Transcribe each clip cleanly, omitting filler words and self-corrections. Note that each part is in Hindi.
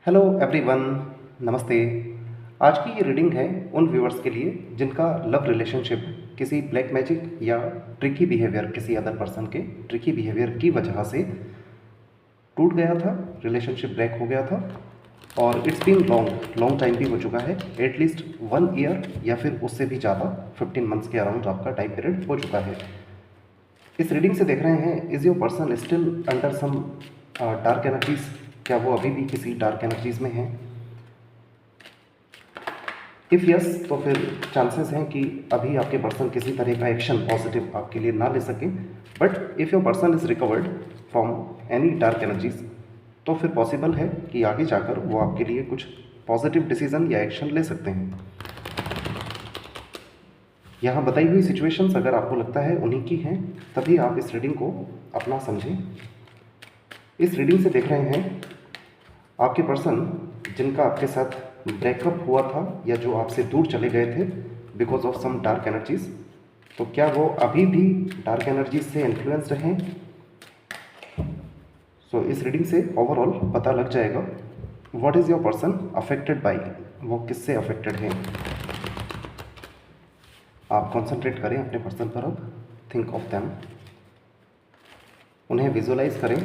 Hello everyone. नमस्ते। आज की ये रीडिंग है उन व्यूअर्स के लिए जिनका लव रिलेशनशिप किसी ब्लैक मैजिक या ट्रिकी बिहेवियर, किसी अदर पर्सन के ट्रिकी बिहेवियर की वजह से टूट गया था, रिलेशनशिप ब्रेक हो गया था और it's been long long time भी हो चुका है। एटलीस्ट 1 ईयर या फिर उससे भी ज़्यादा 15 मंथ्स के अराउंड आपका टाइम पीरियड हो चुका है। इस रीडिंग से देख रहे हैं, is your person still under some dark energies? क्या वो अभी भी किसी डार्क एनर्जीज में है? इफ़ यस, तो फिर चांसेस हैं कि अभी आपके पर्सन किसी तरह का एक्शन पॉजिटिव आपके लिए ना ले सकें। But if your person is recovered from any dark energies, तो फिर पॉसिबल है कि आगे जाकर वो आपके लिए कुछ पॉजिटिव डिसीजन या एक्शन ले सकते हैं। यहाँ बताई हुई सिचुएशंस अगर आपको लगता है उन्हीं की हैं, तभी आप इस रीडिंग को अपना समझें। इस रीडिंग से देख रहे हैं आपके पर्सन जिनका आपके साथ ब्रेकअप हुआ था या जो आपसे दूर चले गए थे because of some dark energies, तो क्या वो अभी भी डार्क एनर्जीज से इन्फ्लुएंस्ड हैं? सो इस रीडिंग से ओवरऑल पता लग जाएगा what is your person affected by, वो किससे अफेक्टेड है। आप कॉन्सेंट्रेट करें अपने पर्सन पर, अब थिंक ऑफ देम, उन्हें विजुअलाइज करें।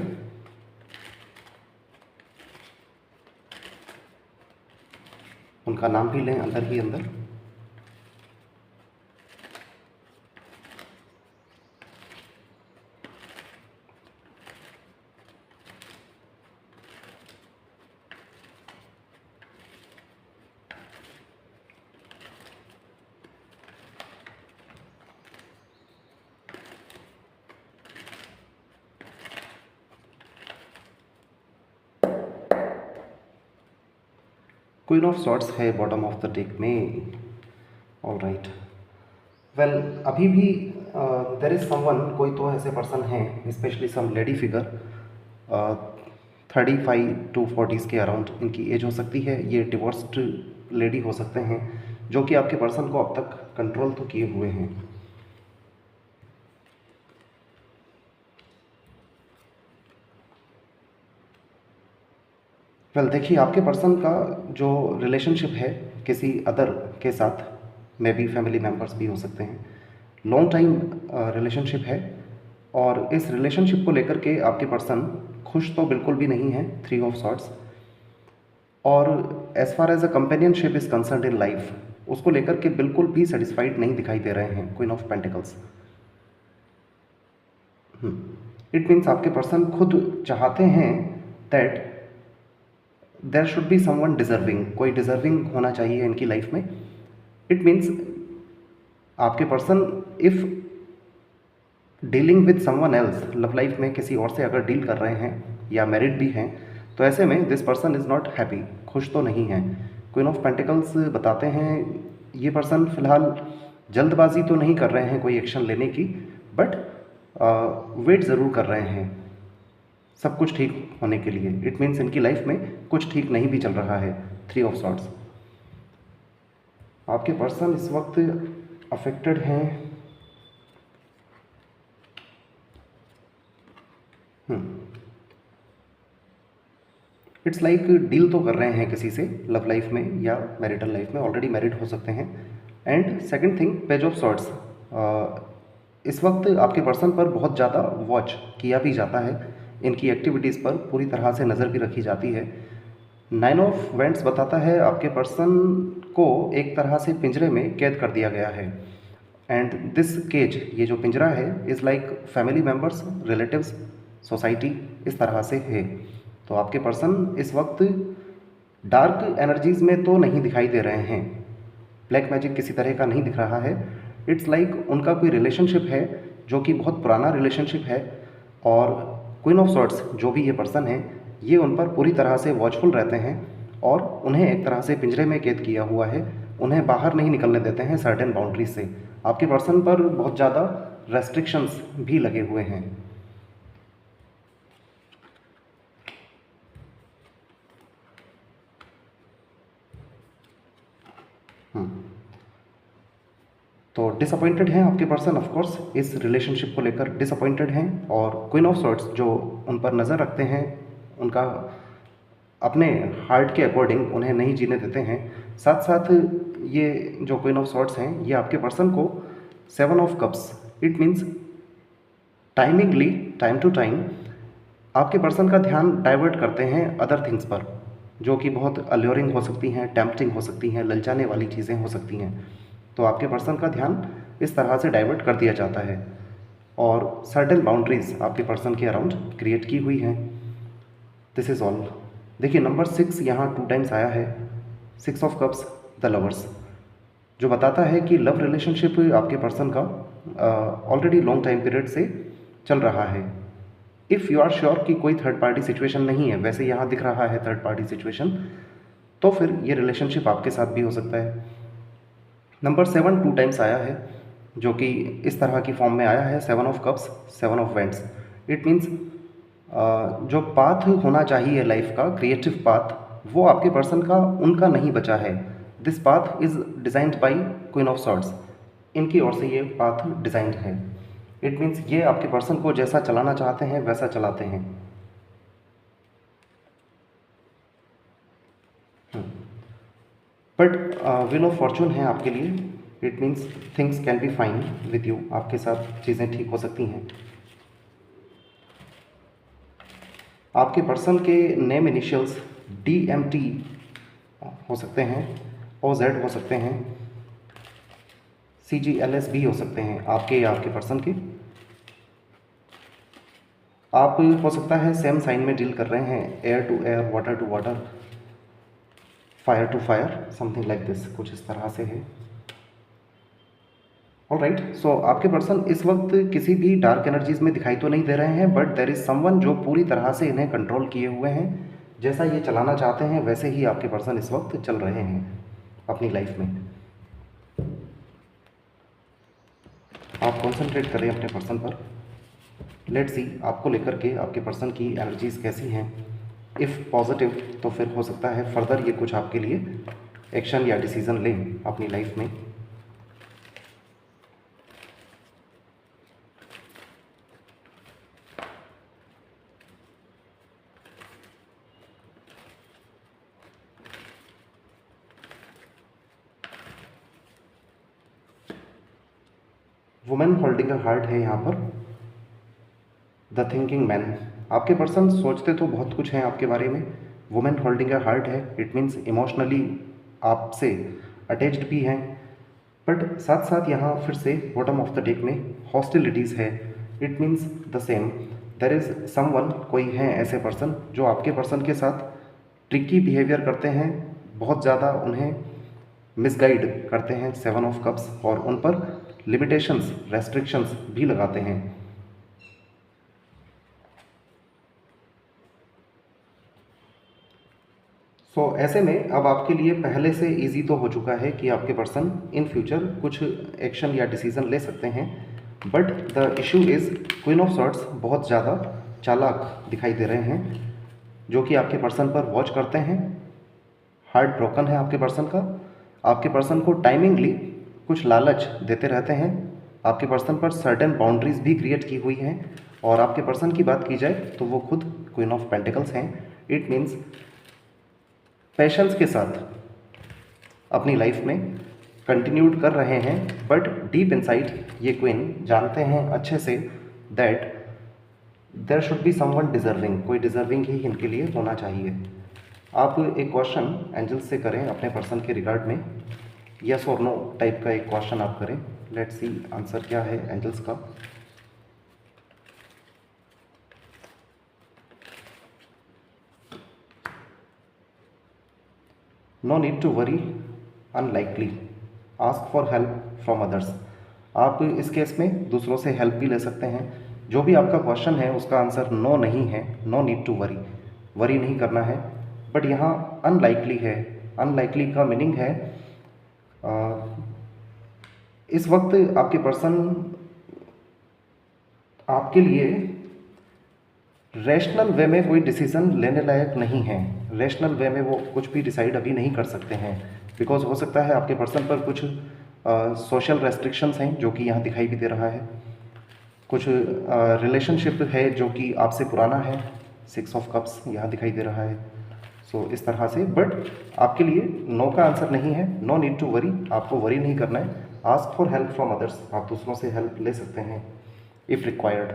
उनका नाम भी लें अंदर ही अंदर। क्वीन ऑफ सॉर्ड्स है बॉटम ऑफ द डेक में। ऑलराइट, वेल अभी भी देर इज़ समवन, कोई तो ऐसे पर्सन हैं, specially some lady figure, 35 to 40s के अराउंड इनकी एज हो सकती है। ये डिवोर्स्ड लेडी हो सकते हैं जो कि आपके पर्सन को अब तक कंट्रोल तो किए हुए हैं। वेल देखिए, आपके पर्सन का जो रिलेशनशिप है किसी अदर के साथ, मे बी फैमिली मेम्बर्स भी हो सकते हैं, लॉन्ग टाइम रिलेशनशिप है और इस रिलेशनशिप को लेकर के आपके पर्सन खुश तो बिल्कुल भी नहीं है, 3 ऑफ सॉर्ड्स। और as far as a companionship is concern in life, उसको लेकर के बिल्कुल भी सेटिस्फाइड नहीं दिखाई दे रहे हैं, queen of pentacles. It means आपके पर्सन खुद चाहते हैं that there should be someone deserving, कोई डिजर्विंग होना चाहिए इनकी लाइफ में। इट मीन्स आपके person if dealing with someone else, love life में किसी और से अगर डील कर रहे हैं या मैरिड भी हैं, तो ऐसे में this person is not happy, खुश तो नहीं है। क्वीन ऑफ पेंटिकल्स बताते हैं ये पर्सन फ़िलहाल जल्दबाजी तो नहीं कर रहे हैं कोई एक्शन लेने की, बट वेट ज़रूर कर रहे हैं सब कुछ ठीक होने के लिए। इट मीन्स इनकी लाइफ में कुछ ठीक नहीं भी चल रहा है। 3 ऑफ सॉर्ड्स, आपके पर्सन इस वक्त अफेक्टेड हैं। इट्स लाइक डील तो कर रहे हैं किसी से लव लाइफ में या मैरिटल लाइफ में, ऑलरेडी मैरिड हो सकते हैं। And second thing, page of swords, इस वक्त आपके पर्सन पर बहुत ज़्यादा वॉच किया भी जाता है, इनकी एक्टिविटीज़ पर पूरी तरह से नज़र भी रखी जाती है। 9 ऑफ वेंट्स बताता है आपके पर्सन को एक तरह से पिंजरे में कैद कर दिया गया है। एंड दिस केज, ये जो पिंजरा है, is like family members, relatives, society, इस तरह से है। तो आपके पर्सन इस वक्त डार्क एनर्जीज़ में तो नहीं दिखाई दे रहे हैं, ब्लैक मैजिक किसी तरह का नहीं दिख रहा है। इट्स लाइक उनका कोई रिलेशनशिप है जो कि बहुत पुराना रिलेशनशिप है, और क्वीन ऑफ सॉर्ड्स जो भी ये पर्सन है, ये उन पर पूरी तरह से वॉचफुल रहते हैं और उन्हें एक तरह से पिंजरे में कैद किया हुआ है, उन्हें बाहर नहीं निकलने देते हैं सर्टेन बाउंड्रीज से। आपके पर्सन पर बहुत ज़्यादा रेस्ट्रिक्शंस भी लगे हुए हैं। तो डिसअपॉइंटेड हैं आपके पर्सन, ऑफ कोर्स इस रिलेशनशिप को लेकर डिसअपॉइंटेड हैं। और क्वीन ऑफ सॉर्ड्स जो उन पर नज़र रखते हैं, उनका अपने हार्ट के अकॉर्डिंग उन्हें नहीं जीने देते हैं। साथ साथ ये जो क्वीन ऑफ सॉर्ड्स हैं, ये आपके पर्सन को 7 of cups, it means timingly, time to time आपके पर्सन का ध्यान डाइवर्ट करते हैं अदर थिंग्स पर, जो कि बहुत अल्योरिंग हो सकती हैं, टेम्पटिंग हो सकती हैं, ललचाने वाली चीज़ें हो सकती हैं। तो आपके पर्सन का ध्यान इस तरह से डाइवर्ट कर दिया जाता है और सर्टेन बाउंड्रीज आपके पर्सन के अराउंड क्रिएट की हुई हैं। This is all. देखिए नंबर 6 यहाँ 2 टाइम्स आया है, 6 ऑफ कप्स, द लवर्स, जो बताता है कि लव रिलेशनशिप आपके पर्सन का ऑलरेडी लॉन्ग टाइम पीरियड से चल रहा है। इफ़ यू आर श्योर कि कोई थर्ड पार्टी सिचुएशन नहीं है, वैसे यहाँ दिख रहा है थर्ड पार्टी सिचुएशन, तो फिर ये रिलेशनशिप आपके साथ भी हो सकता है। नंबर 7 2 टाइम्स आया है, जो कि इस तरह की फॉर्म में आया है, 7 of cups, 7 of vents. It means जो पाथ होना चाहिए लाइफ का, क्रिएटिव पाथ, वो आपके पर्सन का उनका नहीं बचा है। This path is designed by queen of swords, इनकी ओर से ये पाथ डिज़ाइंड है। इट मीन्स ये आपके पर्सन को जैसा चलाना चाहते हैं वैसा चलाते हैं। बट व्हील ऑफ फॉर्चून है आपके लिए, it means things can be fine with you, आपके साथ चीज़ें ठीक हो सकती हैं। आपके पर्सन के नेम इनिशियल्स DMT हो सकते हैं, OZ हो सकते हैं, CGLS भी हो सकते हैं, आपके या आपके पर्सन के। आप हो सकता है सेम साइन में डील कर रहे हैं, air to air, water to water, fire to fire, something like this, कुछ इस तरह से है। ऑलराइट, सो आपके पर्सन इस वक्त किसी भी डार्क एनर्जीज में दिखाई तो नहीं दे रहे हैं, बट देर इज़ समवन जो पूरी तरह से इन्हें कंट्रोल किए हुए हैं। जैसा ये चलाना चाहते हैं वैसे ही आपके पर्सन इस वक्त चल रहे हैं अपनी लाइफ में। आप कंसंट्रेट करें अपने पर्सन पर। लेट्स सी आपको लेकर के आपके पर्सन की एनर्जीज कैसी हैं। इफ़ पॉजिटिव तो फिर हो सकता है फर्दर ये कुछ आपके लिए एक्शन या डिसीज़न लें अपनी लाइफ में। वुमेन होल्डिंग अ हार्ट है यहाँ पर, द थिंकिंग मैन। आपके पर्सन सोचते तो बहुत कुछ हैं आपके बारे में। वुमेन होल्डिंग अ हार्ट है, इट मीन्स इमोशनली आपसे अटैच्ड भी हैं, बट साथ साथ यहाँ फिर से बॉटम ऑफ द डेक में हॉस्टिलिटीज़ है। It means the same, there is someone, कोई है ऐसे पर्सन जो आपके पर्सन के साथ ट्रिकी बिहेवियर करते हैं, बहुत ज़्यादा उन्हें मिसगाइड करते हैं, 7 ऑफ कप्स, और उन पर लिमिटेशंस, रेस्ट्रिक्शंस भी लगाते हैं। ऐसे में अब आपके लिए पहले से इजी तो हो चुका है कि आपके पर्सन इन फ्यूचर कुछ एक्शन या डिसीज़न ले सकते हैं, but the issue is queen of swords बहुत ज़्यादा चालाक दिखाई दे रहे हैं, जो कि आपके पर्सन पर वॉच करते हैं। हार्ट ब्रोकन है आपके पर्सन का, आपके पर्सन को टाइमिंगली कुछ लालच देते रहते हैं, आपके पर्सन पर सर्टेन बाउंड्रीज भी क्रिएट की हुई हैं, और आपके पर्सन की बात की जाए तो वो खुद क्वीन ऑफ पेंटिकल्स हैं। इट मीन्स पैशंस के साथ अपनी लाइफ में कंटिन्यूड कर रहे हैं, बट डीप इनसाइड ये क्वीन जानते हैं अच्छे से that there should be someone deserving, कोई डिज़र्विंग ही इनके लिए होना चाहिए। आप एक क्वेश्चन एंजल्स से करें अपने पर्सन के रिगार्ड में, यस और नो टाइप का एक क्वेश्चन आप करें। लेट्स सी आंसर क्या है एंजल्स का। No need to worry, unlikely, ask for help from others. आप इस केस में दूसरों से हेल्प भी ले सकते हैं। जो भी आपका क्वेश्चन है उसका आंसर नो नहीं है, no need to worry, worry नहीं करना है। बट यहाँ अनलाइकली है, अनलाइकली का मीनिंग है इस वक्त आपके पर्सन आपके लिए रैशनल वे में कोई डिसीज़न लेने लायक नहीं है। रैशनल वे में वो कुछ भी डिसाइड अभी नहीं कर सकते हैं, बिकॉज हो सकता है आपके पर्सन पर कुछ सोशल रेस्ट्रिक्शंस हैं जो कि यहाँ दिखाई भी दे रहा है, कुछ रिलेशनशिप है जो कि आपसे पुराना है, 6 ऑफ कप्स यहाँ दिखाई दे रहा है। सो इस तरह से, बट आपके लिए नो का आंसर नहीं है, नो नीड टू वरी, आपको वरी नहीं करना है। Ask for help from others, आप दूसरों से हेल्प ले सकते हैं if required.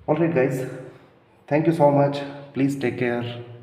Alright guys, thank you so much, please take care.